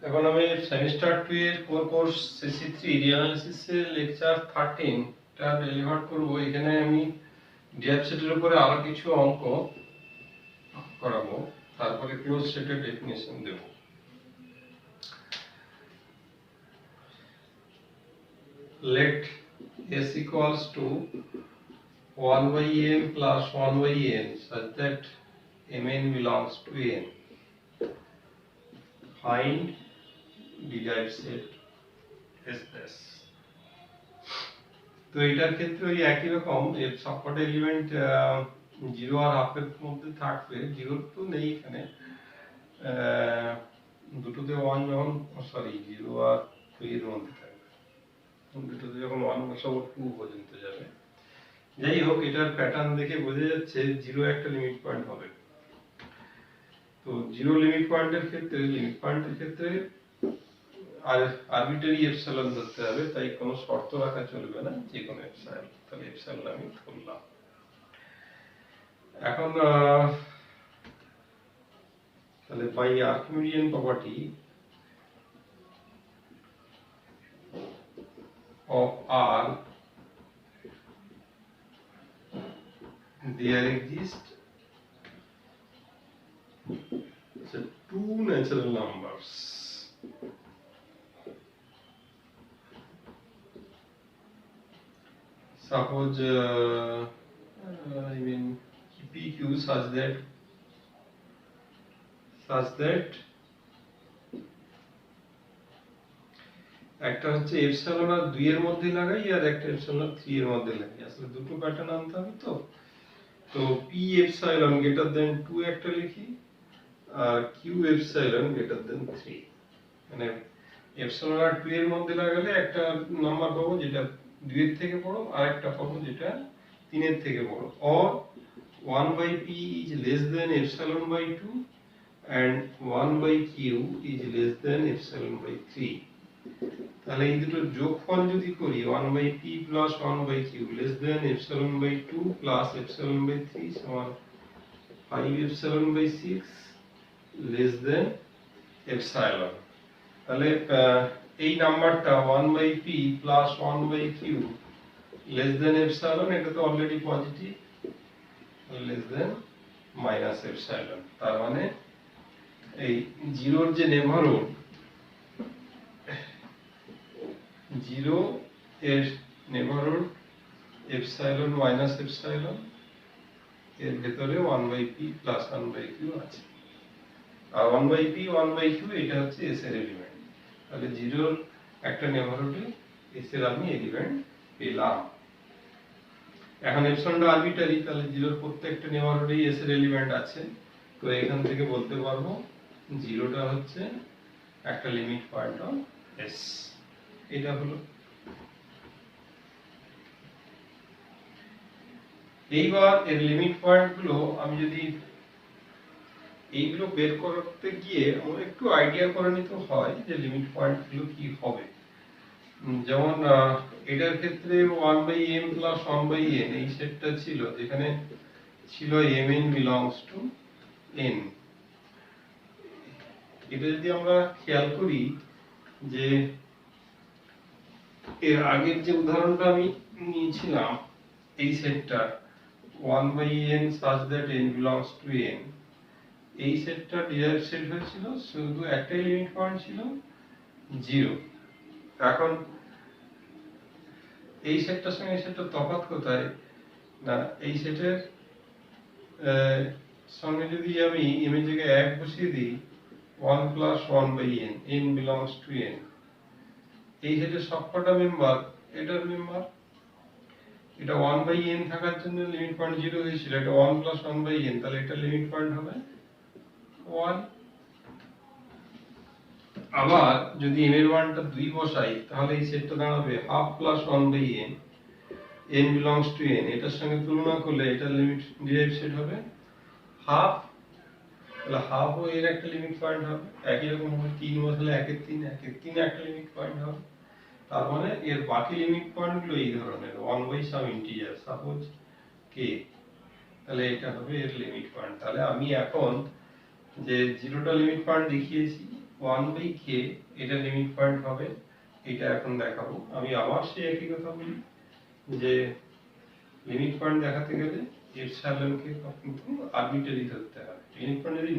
এখন আমি সেমিস্টার 2 এর কোর কোর্স CC3 রিঅ্যানালিসিস এর লেকচার 13 টা ডেলিভার করব। এখানে আমি ডেপ সেটের উপরে আরো কিছু অঙ্ক করাবো, তারপরে ক্লোজ সেটের definition Dev. Let S equals to 1 by m plus 1 by n such that mn belongs to n. Find derived set S. তো এটার ক্ষেত্রে ওই একই রকম, এর সবকটা এলিমেন্ট 0 আর হাফ এর মধ্যে থাকবে। 0 তো নেই এখানে, দুটোতে 1 যখন 0 আর 2 এর মধ্যে থাকবে, দুটোতে যখন 1 বসাবো 2 পর্যন্ত যাবে। যাই হোক, এটার প্যাটার্ন দেখে বোঝা যাচ্ছে 0 একটা লিমিট পয়েন্ট হবে। তো 0 লিমিট পয়েন্টের ক্ষেত্রে আর আরবিটারি এপসাইলন ধরতে হবে, তাই কোনো শর্ত রাখা চলবে না, যে কোনো এপসাইলন। তাহলে এপসাইলন আমি ধরলাম। এখন তাহলে by Archimedean property of R there exist two natural numbers. Suppose I mean PQ such that একটা হচ্ছে এপসাইলন আর 2 এর মধ্যে লাগাই, আর একটা এপসাইলন আর 3 এর মধ্যে লাগাই। আসলে দুটো প্যাটার্ন আনতে হবে। তো পি এপসাইলন গ্রেটার দেন 2 একটা লিখি, আর কিউ এপসাইলন গ্রেটার দেন 3। মানে এপসাইলন আর 2 এর মধ্যে লাগালে একটা নাম্বার পাবো যেটা 2 এর থেকে বড়, আর একটা পাবো যেটা 3 এর থেকে বড়। Or 1 by p is less than epsilon by 2 and 1 by q is less than epsilon by 3। তাহলে এই দুটো যোগফল যদি করি, 1 by p plus 1 by q less than epsilon by 2 plus epsilon by 3 সমান 5 epsilon by 6 less than epsilon। তাহলে এই নাম্বারটা 1 by p plus 1 by q less than epsilon, এটা তো already positive, less than minus epsilon। তার মানে এই জিরোর যে নেভারহুড, 0 এর নেভারহুড এপসাইলন মাইনাস এপসাইলন, এর ভেতরে 1 by p plus 1 by q আছে। আর 1 by p 1 by q এটা হচ্ছে s এর এলিমেন্ট। তাহলে 0 এর একটা নেভারহুডে s এর আমি এলিমেন্ট পেলাম। এখন এপসাইলনটা আরবিটারি, তাহলে 0 এর প্রত্যেকটা নেভারহুডেই s এর এলিমেন্ট আছে। তো এখান থেকে বলতে পারবো 0টা হচ্ছে একটা লিমিট পয়েন্ট অফ s। এটা হলো। এইবার এর লিমিট পয়েন্ট গুলো আমি যদি এইগুলো বের করতে গিয়ে আমার একটু আইডিয়া করে নিতে হয় যে লিমিট পয়েন্ট গুলো কি হবে। যেমন এটার ক্ষেত্রে 1 by m plus 1 by n এই সেটটা ছিল, যেখানে ছিল mn belongs to n। এটা যদি আমরা খেয়াল করি যে এর আগের যে উদাহরণটা আমি নিয়েছিলাম, এই সেটটা 1 by n such that n belongs to n, এই সেটটা ডিরাইভড সেট হয়েছিল, শুধু একটাই লিমিট পয়েন্ট ছিল 0। এখন এই সেটটার সঙ্গে এই সেটটার তফাৎ কোথায়? না, এই সেটের সঙ্গে যদি আমি m এর জায়গায় 1 বসিয়ে দিই, 1 plus 1 by n, n belongs to n, এই সেটের সবকটা মেম্বার এটার মেম্বার। এটা 1 by n থাকার জন্য লিমিট পয়েন্ট 0 হয়েছিল, এটা 1 plus 1 by n, তাহলে এটা লিমিট পয়েন্ট হবে 1। আবার যদি m এর মানটা 2 বসাই, তাহলে এই সেটটা দাঁড়াবে half plus 1 by n, n belongs to n। এটার সঙ্গে তুলনা করলে এটা লিমিট ডিরাইভড সেট হবে হাফ, তাহলে হাফ ও এর একটা লিমিট পয়েন্ট হবে। একই রকম ভাবে 3 বসালে 1 এর 3 একটা লিমিট পয়েন্ট হবে। তার মানে এর বাকি লিমিট পয়েন্ট গুলো এই ধরনের 1 by some integer suppose k, তাহলে এটা হবে এর লিমিট পয়েন্ট। তাহলে আমি এখন যে 0টা লিমিট পয়েন্ট দেখিয়েছি, 1/k এটা লিমিট পয়েন্ট হবে, এটা এখন দেখাবো। আমি আবার সেই একই কথা বলি যে লিমিট পয়েন্ট দেখাতে গেলে এপসাইলনকে কিন্তু আরবিটারি ধরতে হবে। লিমিট পয়েন্ট যদি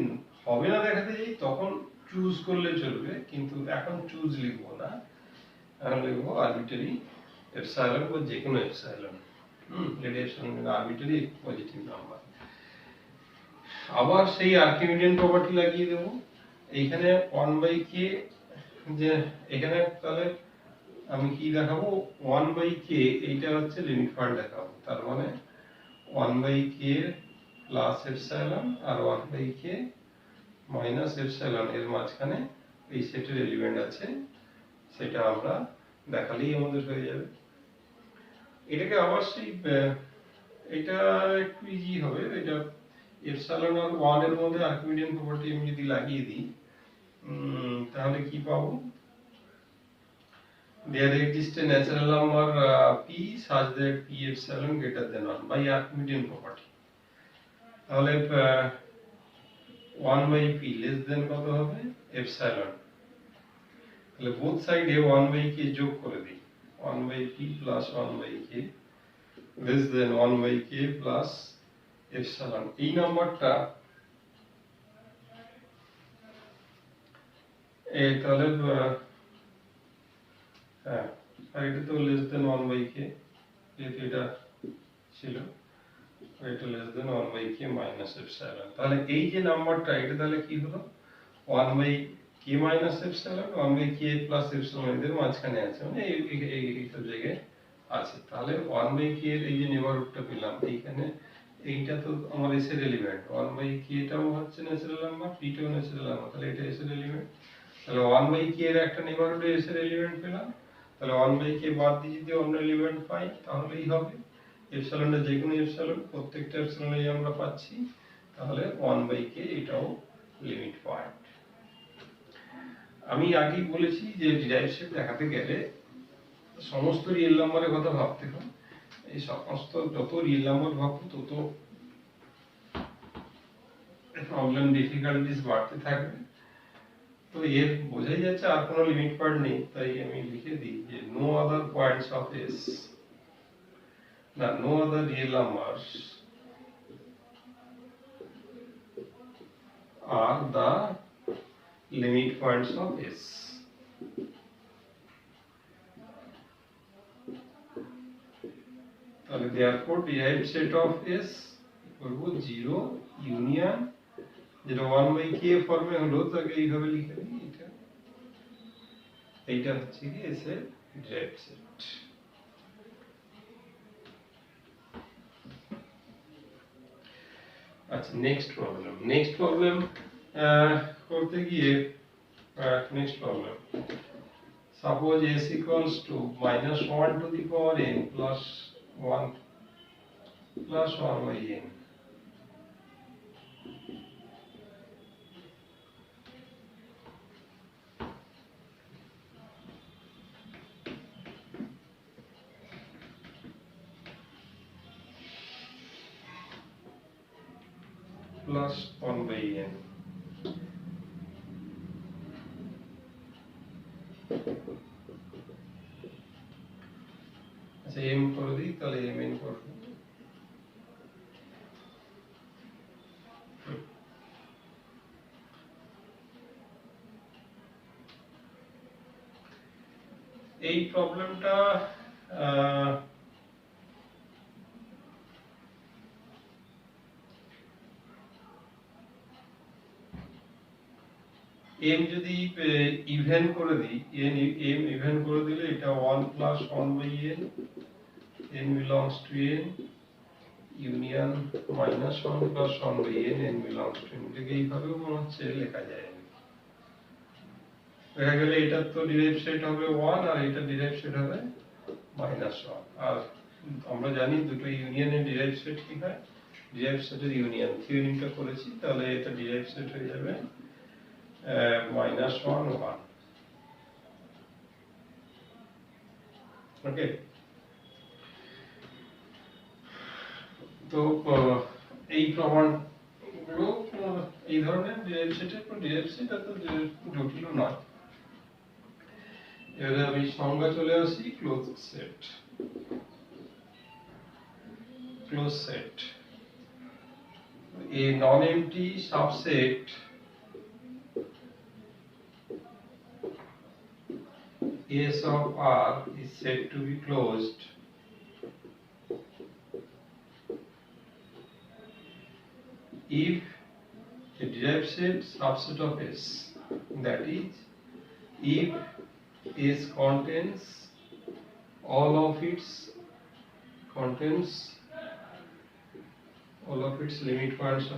হবে না দেখাতে যাই তখন চুজ করলে চলবে, কিন্তু এখন চুজ লিখবো না, এখন লিখবো আরবিটারি এপসাইলন বা যে কোনো epsilon. Radiation arbitrary positive number. আবার সেই আর্কিমিডিয়ান প্রপার্টি লাগিয়ে দেবো এইখানে 1/k, যে এখানে তাহলে আমি কি দেখাবো 1/k, এইটা হচ্ছে লিমিট পয়েন্ট দেখাবো। তার মানে 1/k প্লাস এপসাইলন আর 1/k মাইনাস এপসাইলন এর মাঝখানে এই সেটের এলিমেন্ট আছে, সেটা আমরা দেখালেই আমাদের হয়ে যাবে। এটাকে আবার সেই এটা একটু ইজি হবে। এটা এপসাইলন আর 1 এর মধ্যে আর্কিমিডিয়ান প্রপার্টি আমি যদি লাগিয়ে দিই তাহলে কি পাবো? There exists a natural number p such that p epsilon greater than 1 by Archimedean property. তাহলে 1/p less than কত হবে? epsilon। তাহলে both side এ 1/k যোগ করে দিই, 1/p plus 1/k less than 1/k plus epsilon। এই নাম্বারটা তাহলে হ্যাঁ, আর এটা তো less than 1/k, যেহেতু এটা ছিল, এটা less than 1/k minus epsilon। তাহলে এই যে নাম্বারটা এটা তাহলে কি হলো 1/k minus epsilon, 1/k plus epsilon এদের মাঝখানে আছে, মানে এই সব জায়গায় আছে। তাহলে 1/k এর এই যে নেবারহুডটা পেলাম এইখানে, এইটা তো আমার এস এর এলিমেন্ট, 1/k টাও হচ্ছে ন্যাচারাল নাম্বার, p টাও ন্যাচারাল নাম্বার, তাহলে এটা এস এর এলিমেন্ট। তাহলে 1/k এর একটা নেবারহুডে এস এর এলিমেন্ট পেলাম, তাহলে 1/k বাদ দিয়ে যদি অন্য এলিমেন্ট পাই তাহলেই হবে। এপসাইলনটা যে কোনো এপসাইলন, প্রত্যেকটা এপসাইলনেই আমরা পাচ্ছি, তাহলে 1/k এটাও লিমিট পয়েন্ট। আমি আগেই বলেছি যে ডিরাইভ সেট দেখাতে গেলে সমস্ত রিয়েল নাম্বারের কথা ভাবতে হয়। এই সমস্ত যত রিয়েল নাম্বার ভাববো তত প্রবলেম ডিফিকাল্টিস বাড়তে থাকবে। তো এর বোঝাই যাচ্ছে আর কোনো লিমিট পয়েন্ট নেই, তাই আমি লিখে দিই যে no other points of S, না no other real numbers are the limit points of S. তাহলে therefore derived set of s করব 0 ইউনিয়ন, যেটা 1/k ফর্মে হলো তাকে এইভাবে লিখে দিই, এইটা হচ্ছে কি s এর derived set। আচ্ছা, নেক্সট প্রবলেম করতে গিয়ে next problem, suppose s equals to -1 to the power n plus 1 by n। plus 1 by n। আচ্ছা m করে দিই, তাহলে mn করব। এই প্রবলেমটা m যদি ইভেন করে দিই, m ইভেন করে দিলে এটা 1 plus 1 by n, n belongs to n union -1 plus 1 by n, n belongs to n। এটাকে এইভাবেও মনে হচ্ছে লেখা যায়। দেখা গেলে এটার তো ডিরাইভ সেট হবে 1 আর এটা ডিরাইভ সেট হবে -1। আর আমরা জানি দুটো ইউনিয়নের ডিরাইভ সেট কি হয়, ডিরাইভ সেটের ইউনিয়ন, থিওরিমটা করেছি। তাহলে এটা ডিরাইভ সেট হয়ে যাবে -1 1। ওকে, তো এই প্রমাণ গুলো এই ধরনের ডিরাইভ সেটের পর ডিরাইভ সেট এত জটিল নয়। এবারে আমি সংজ্ঞা চলে আসি close set. Close set a non-empty subset S of R is said to be closed if a derived set subset of S, that is, if S contains all of its limit points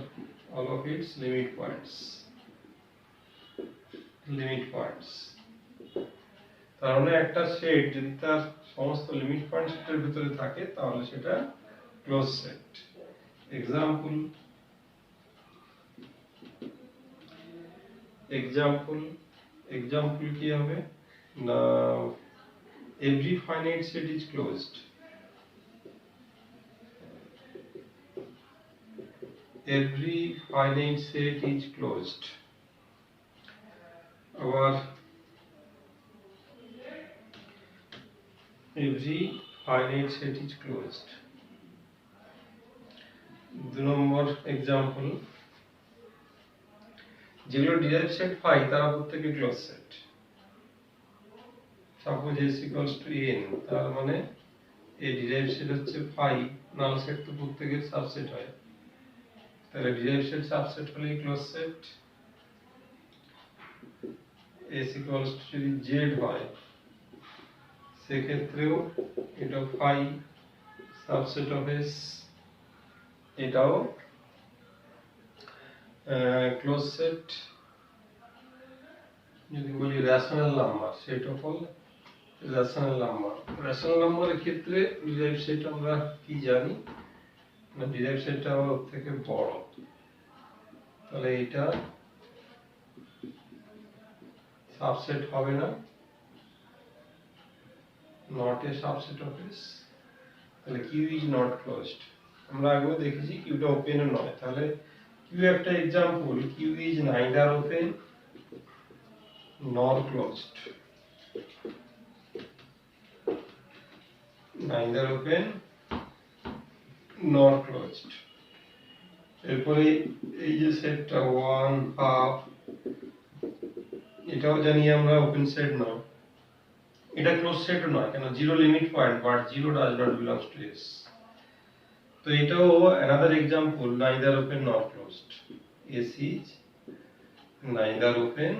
তার মানে একটা set যদি তার সমস্ত limit point সেটের ভিতরে থাকে তাহলে সেটা ক্লোজ সেট। এক্সাম্পল কি হবে না, every finite set is closed, every finite set is closed। আবার every finite set is closed। 2 number example, যেগুলো ডিরাইভ সেট পাই তারা প্রত্যেকে close set. Suppose s equals to n, তার মানে এই ডিরাইভ সেট হচ্ছে ফাই, নাল সেট তো প্রত্যেকের সাবসেট হয়, তাহলে ডিরাইভ সেট সাবসেট হলে close set. s equals to যদি z হয় সেক্ষেত্রেও এটা ফাই সাবসেট অফ s, এটাও ক্লোজ সেট। যদি বলি rational number, set of all rational নাম্বারের ক্ষেত্রে ডিরাইভ সেট আমরা কি জানি না, ডিরাইভ সেটটা আবার ওর থেকে বড়, তাহলে এটা সাবসেট হবে না, not a subset of S, তাহলে কিউ ইজ নট ক্লোজড। আমরা আগেও দেখেছি কিউটা ওপেন নয়, তাহলে কিউ একটা example, Q is neither open nor closed, neither open nor closed। এরপরে এই যে সেটটা 1 হাফ, এটাও জানি আমরা ওপেন সেট নয়, এটা ক্লোজ সেটও নয়, কেন zero limit point but zero does not belongs to S. তো এটাও another example, neither open nor closed, s is neither open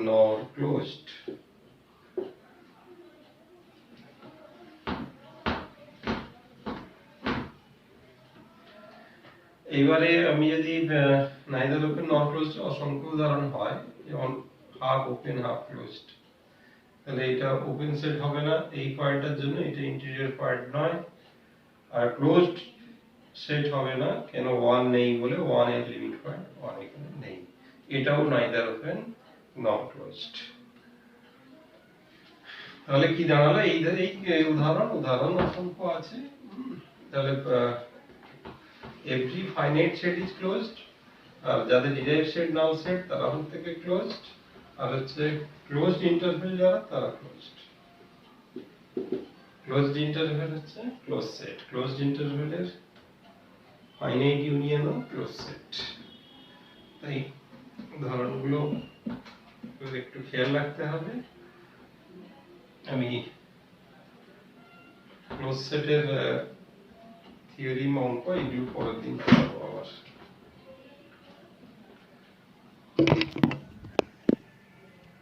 nor closed। এবারে আমি যদি neither open nor closed অসংখ্য উদাহরণ হয়, যেমন হাফ ওপেন হাফ ক্লোজড, তাহলে এটা ওপেন সেট হবে না এই পয়েন্টের জন্য, এটা ইন্টিরিয়র পয়েন্ট নয়। আর ক্লোজড সেট হবে না, কেন 1 নেই বলে, 1 এর লিমিট পয়েন্ট 1 এখানে নেই, এটাও neither open nor closed। তাহলে কি দাঁড়ালো, এই উদাহরণ অসংখ্য আছে। তাহলে every finite set is closed, আর যাদের ডিরাইভ সেট নাল সেট তারা প্রত্যেকে ক্লোজড, আর হচ্ছে ক্লোজড ইন্টারভ্যাল যারা তারা ক্লোজড। ক্লোজড ইন্টারভ্যাল হচ্ছে ক্লোজ সেট, ক্লোজড ইন্টারভ্যালের ফাইনাইট ইউনিয়নও ক্লোজ সেট। তাই উদাহরণগুলো একটু খেয়াল রাখতে হবে। আমি ক্লোজ সেটের থিওরি অঙ্ক এগুলো পরের দিন করবো আবার।